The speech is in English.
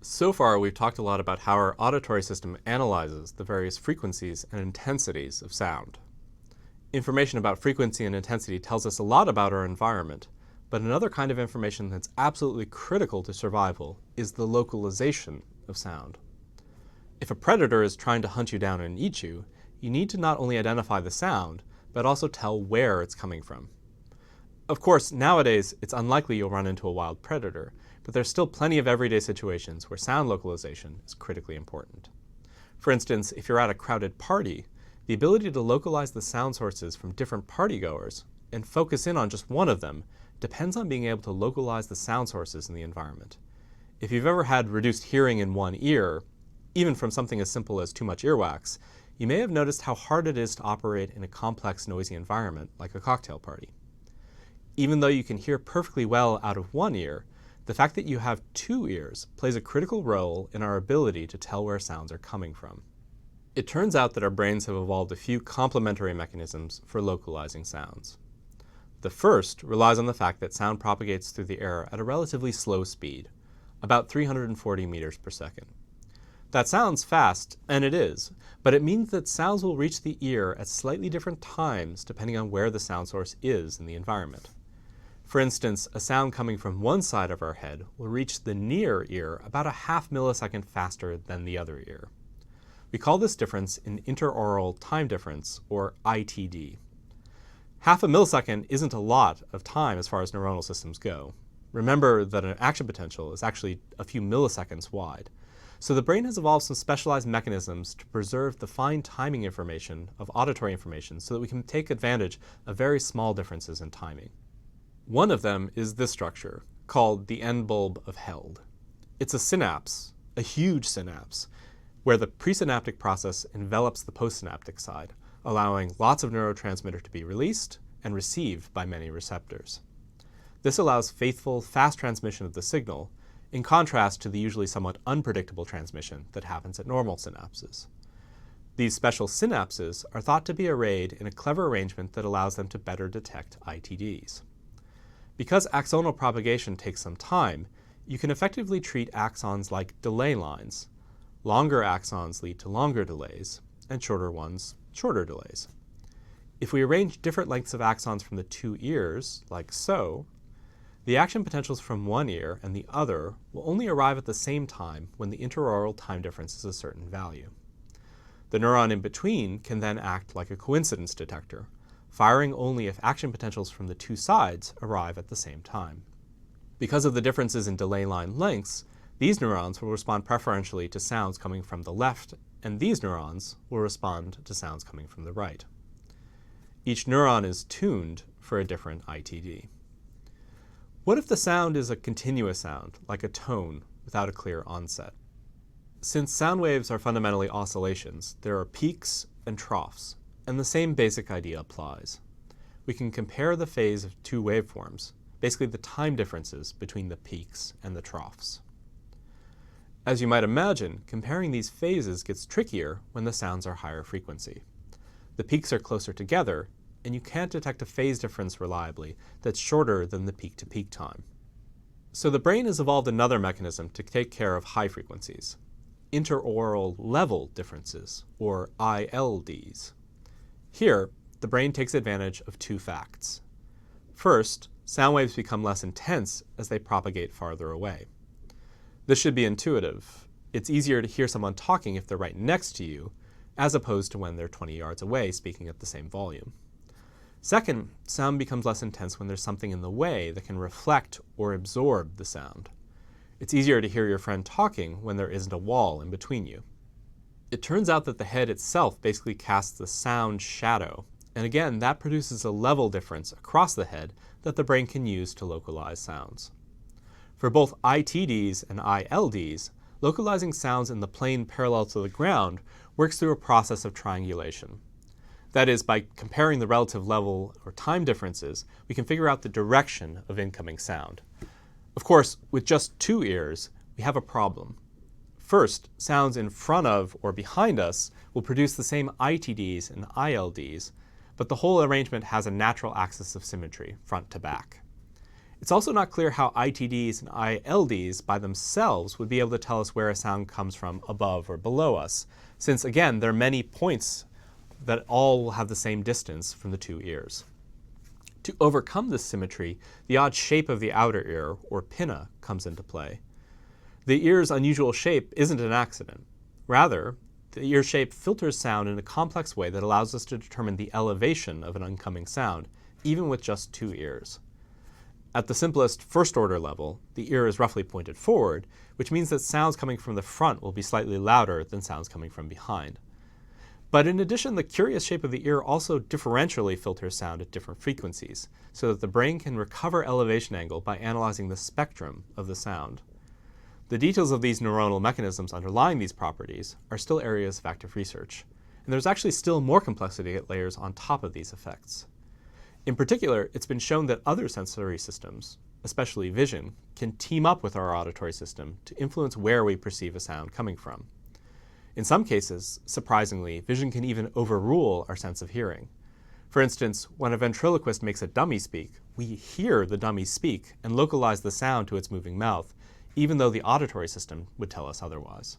So far, we've talked a lot about how our auditory system analyzes the various frequencies and intensities of sound. Information about frequency and intensity tells us a lot about our environment, but another kind of information that's absolutely critical to survival is the localization of sound. If a predator is trying to hunt you down and eat you, you need to not only identify the sound, but also tell where it's coming from. Of course, nowadays, it's unlikely you'll run into a wild predator, but there's still plenty of everyday situations where sound localization is critically important. For instance, if you're at a crowded party, the ability to localize the sound sources from different partygoers and focus in on just one of them depends on being able to localize the sound sources in the environment. If you've ever had reduced hearing in one ear, even from something as simple as too much earwax, you may have noticed how hard it is to operate in a complex, noisy environment like a cocktail party. Even though you can hear perfectly well out of one ear, the fact that you have two ears plays a critical role in our ability to tell where sounds are coming from. It turns out that our brains have evolved a few complementary mechanisms for localizing sounds. The first relies on the fact that sound propagates through the air at a relatively slow speed, about 340 meters per second. That sounds fast, and it is, but it means that sounds will reach the ear at slightly different times depending on where the sound source is in the environment. For instance, a sound coming from one side of our head will reach the near ear about a half millisecond faster than the other ear. We call this difference an interaural time difference, or ITD. Half a millisecond isn't a lot of time as far as neuronal systems go. Remember that an action potential is actually a few milliseconds wide. So the brain has evolved some specialized mechanisms to preserve the fine timing information of auditory information so that we can take advantage of very small differences in timing. One of them is this structure, called the end bulb of Held. It's a synapse, a huge synapse, where the presynaptic process envelops the postsynaptic side, allowing lots of neurotransmitter to be released and received by many receptors. This allows faithful, fast transmission of the signal, in contrast to the usually somewhat unpredictable transmission that happens at normal synapses. These special synapses are thought to be arrayed in a clever arrangement that allows them to better detect ITDs. Because axonal propagation takes some time, you can effectively treat axons like delay lines. Longer axons lead to longer delays, and shorter ones, shorter delays. If we arrange different lengths of axons from the two ears, like so, the action potentials from one ear and the other will only arrive at the same time when the interaural time difference is a certain value. The neuron in between can then act like a coincidence detector, firing only if action potentials from the two sides arrive at the same time. Because of the differences in delay line lengths, these neurons will respond preferentially to sounds coming from the left, and these neurons will respond to sounds coming from the right. Each neuron is tuned for a different ITD. What if the sound is a continuous sound, like a tone, without a clear onset? Since sound waves are fundamentally oscillations, there are peaks and troughs, and the same basic idea applies. We can compare the phase of two waveforms, basically the time differences between the peaks and the troughs. As you might imagine, comparing these phases gets trickier when the sounds are higher frequency. The peaks are closer together, and you can't detect a phase difference reliably that's shorter than the peak-to-peak time. So the brain has evolved another mechanism to take care of high frequencies, interaural level differences, or ILDs. Here, the brain takes advantage of two facts. First, sound waves become less intense as they propagate farther away. This should be intuitive. It's easier to hear someone talking if they're right next to you, as opposed to when they're 20 yards away speaking at the same volume. Second, sound becomes less intense when there's something in the way that can reflect or absorb the sound. It's easier to hear your friend talking when there isn't a wall in between you. It turns out that the head itself basically casts the sound shadow, and again, that produces a level difference across the head that the brain can use to localize sounds. For both ITDs and ILDs, localizing sounds in the plane parallel to the ground works through a process of triangulation. That is, by comparing the relative level or time differences, we can figure out the direction of incoming sound. Of course, with just two ears, we have a problem. First, sounds in front of or behind us will produce the same ITDs and ILDs, but the whole arrangement has a natural axis of symmetry, front to back. It's also not clear how ITDs and ILDs by themselves would be able to tell us where a sound comes from above or below us, since again, there are many points that all will have the same distance from the two ears. To overcome this symmetry, the odd shape of the outer ear, or pinna, comes into play. The ear's unusual shape isn't an accident. Rather, the ear shape filters sound in a complex way that allows us to determine the elevation of an oncoming sound, even with just two ears. At the simplest first-order level, the ear is roughly pointed forward, which means that sounds coming from the front will be slightly louder than sounds coming from behind. But in addition, the curious shape of the ear also differentially filters sound at different frequencies, so that the brain can recover elevation angle by analyzing the spectrum of the sound. The details of these neuronal mechanisms underlying these properties are still areas of active research, and there's actually still more complexity at layers on top of these effects. In particular, it's been shown that other sensory systems, especially vision, can team up with our auditory system to influence where we perceive a sound coming from. In some cases, surprisingly, vision can even overrule our sense of hearing. For instance, when a ventriloquist makes a dummy speak, we hear the dummy speak and localize the sound to its moving mouth, even though the auditory system would tell us otherwise.